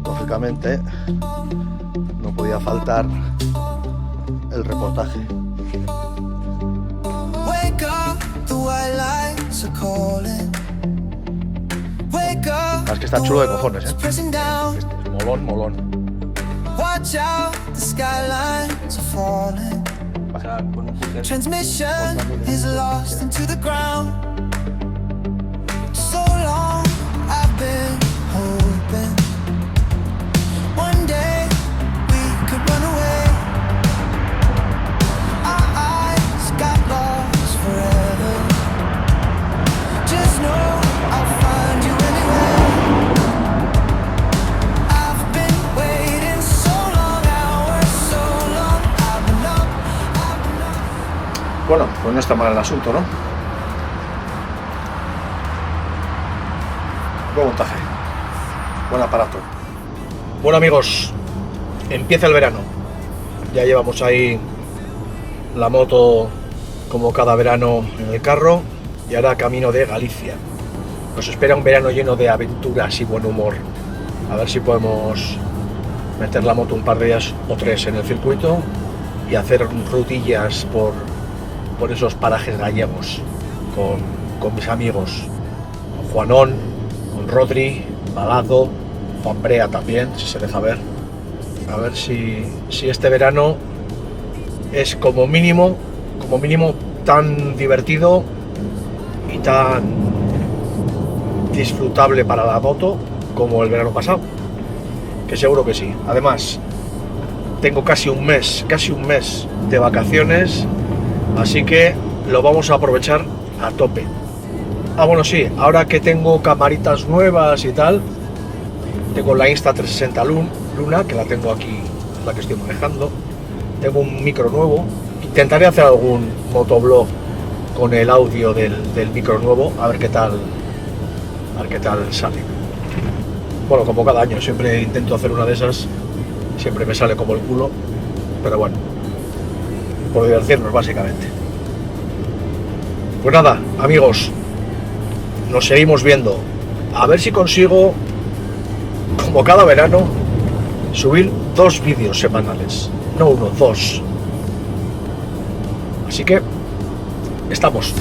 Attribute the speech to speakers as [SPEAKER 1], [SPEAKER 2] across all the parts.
[SPEAKER 1] Lógicamente no podía faltar el reportaje. Es que está chulo de cojones, ¿eh? Molón, molón.
[SPEAKER 2] Transmission is lost into the ground. So long I've been hoping one day we could run away. Our eyes got lost forever. Just know I'll find you anywhere. I've been waiting so long, hours so long. I've been up.
[SPEAKER 1] Bueno, pues no está mal el asunto, ¿no? Buen montaje, buen aparato. Bueno, amigos, empieza el verano. Ya llevamos ahí la moto como cada verano en el carro y ahora camino de Galicia. Nos espera un verano lleno de aventuras y buen humor. A ver si podemos meter la moto un par de días o 3 en el circuito y hacer rutillas por esos parajes gallegos con mis amigos, con Juanón, con Rodri, Balado, Juan Brea también, si se deja ver. A ver si este verano es como mínimo tan divertido y tan disfrutable para la moto como el verano pasado, que seguro que sí. Además, tengo casi un mes de vacaciones, así que lo vamos a aprovechar a tope. Ah, bueno, sí, ahora que tengo camaritas nuevas y tal, tengo la Insta360 Luna, que la tengo aquí, es la que estoy manejando. Tengo un micro nuevo. Intentaré hacer algún motoblog con el audio del micro nuevo, a ver qué tal sale. Bueno, como cada año, siempre intento hacer una de esas, siempre me sale como el culo, pero bueno, por divertirnos básicamente. Pues nada, amigos, nos seguimos viendo. A ver si consigo, como cada verano, subir 2 vídeos semanales, no 1, 2. Así que estamos.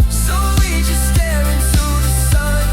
[SPEAKER 2] So we just stare into the sun.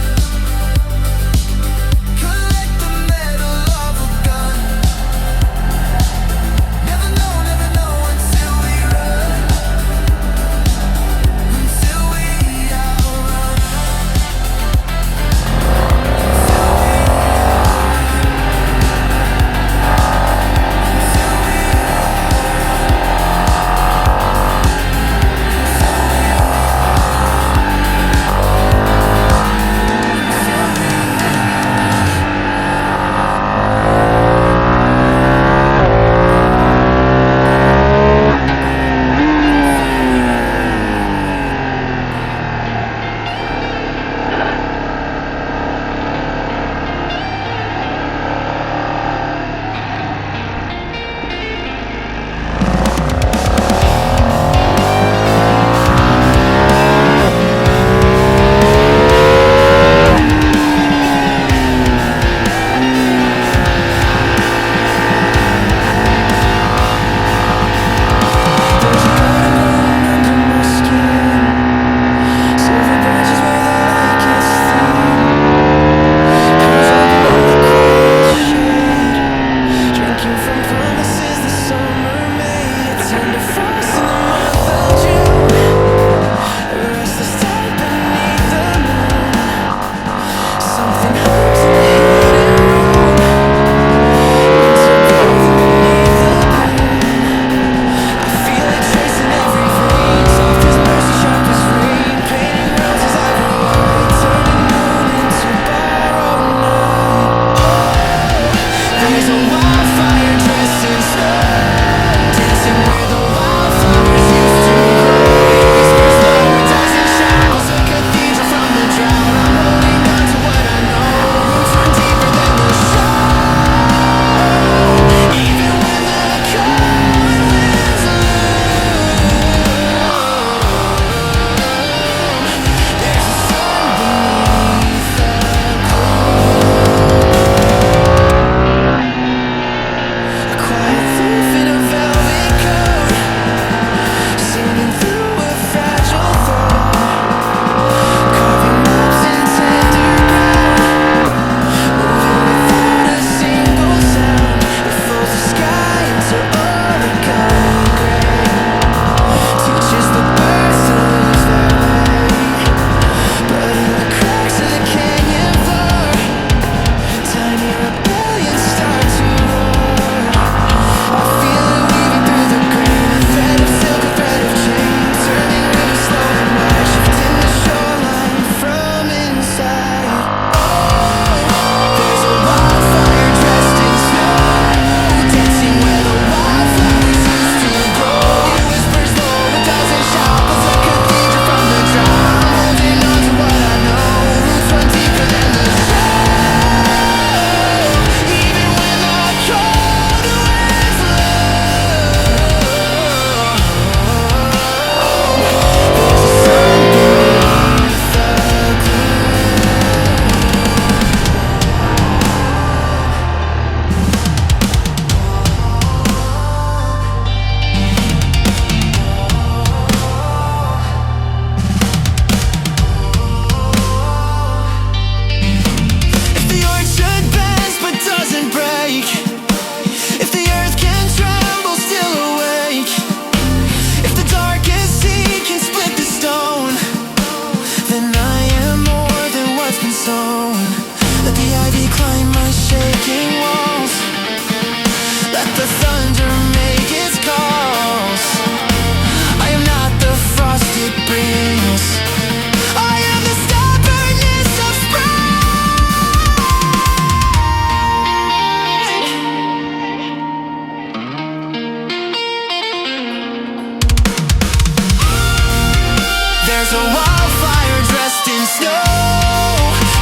[SPEAKER 2] a wildfire dressed in snow,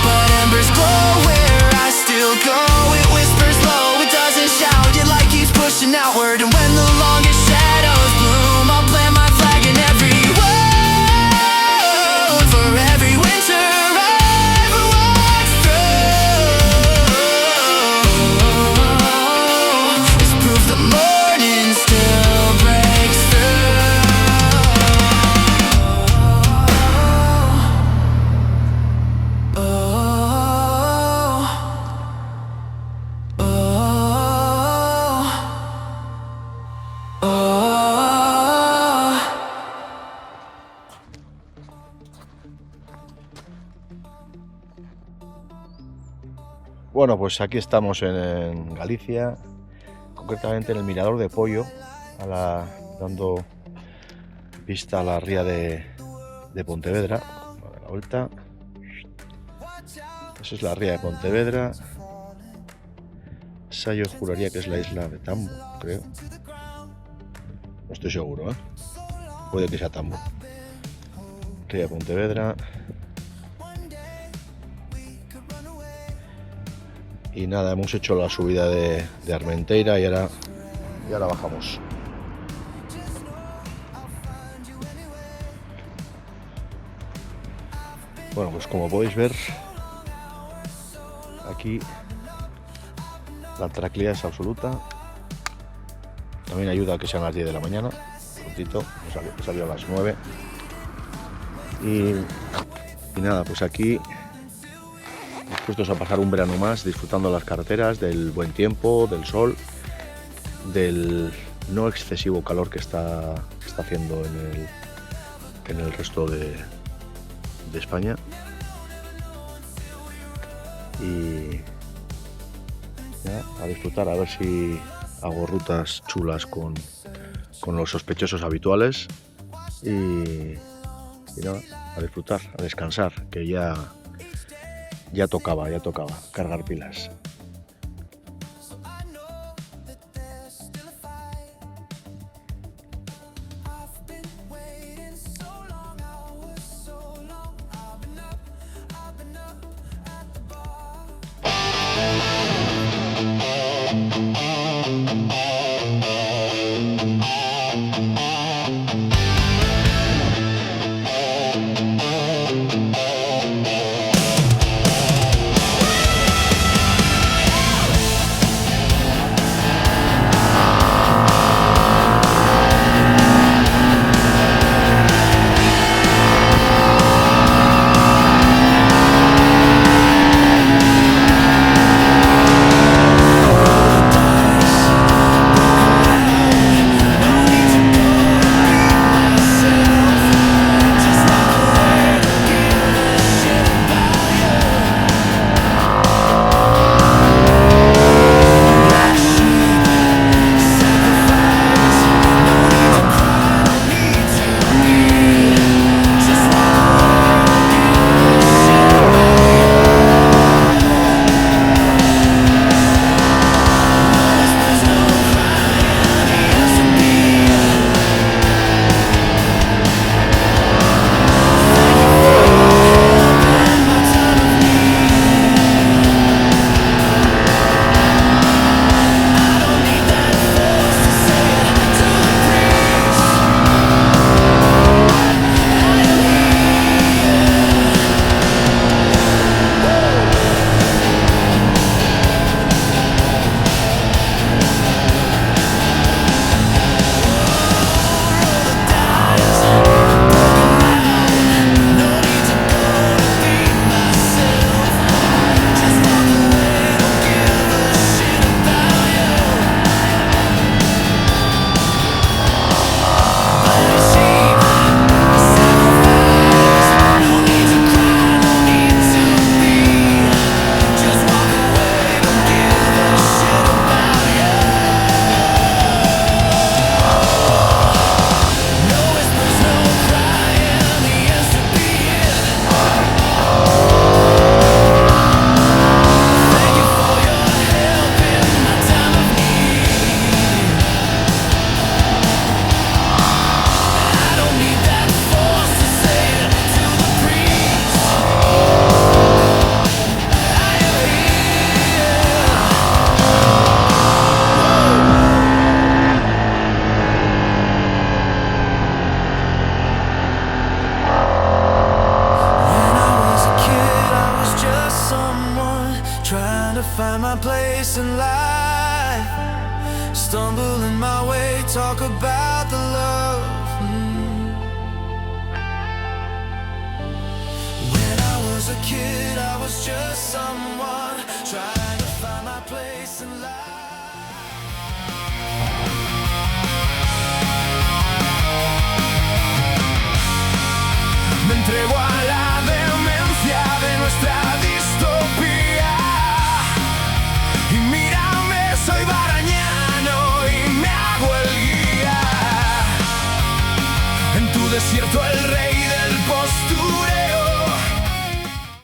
[SPEAKER 2] but embers glow where I still go. It whispers low, it doesn't shout, yet light keeps pushing outward. And when the longest shadows bloom, I'll plant my flag in every road. For every winter I've walked through is proof the morning still breaks
[SPEAKER 1] Bueno, pues aquí estamos en Galicia, concretamente en el mirador de Pollo, dando vista a la ría de Pontevedra. A la vuelta. Esa es la ría de Pontevedra. Esa yo juraría que es la isla de Tambo, creo. No estoy seguro, ¿eh? Puede que sea Tambo. Ría de Pontevedra. Y nada, hemos hecho la subida de Armenteira y ahora bajamos. Bueno, pues como podéis ver, aquí la tranquilidad es absoluta. También ayuda a que sean las 10 de la mañana. Prontito, salió a las 9. Y nada, pues aquí dispuestos a pasar un verano más disfrutando las carreteras, del buen tiempo, del sol, del no excesivo calor que está haciendo en el resto de España. Y ya, a disfrutar, a ver si hago rutas chulas con los sospechosos habituales y nada, a disfrutar, a descansar, que ya tocaba cargar pilas.
[SPEAKER 2] talk about the love. When I was a kid, I was just someone trying to find my place in life. Me entrego a la demencia de nuestra distopía. Y mírame, soy barañano y me hago el guía. En tu desierto el